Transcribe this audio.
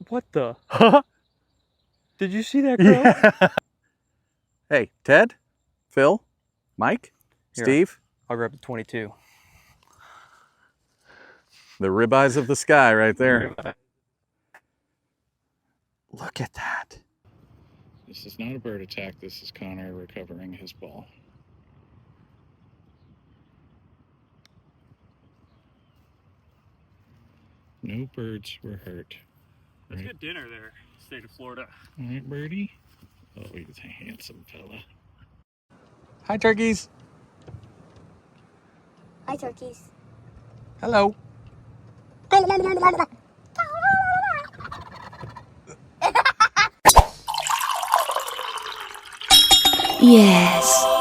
What the? Did you see that girl? Yeah. Hey, Ted, Phil, Mike, Here. Steve. I'll grab the 22. The ribeyes of the sky right there. Look at that. This is not a bird attack. This is Connor recovering his ball. No birds were hurt. Let's Right. get dinner there, state of Florida. All right, birdie. Oh, he's a handsome fella. Hi, turkeys. Hi, turkeys. Hello. Yes.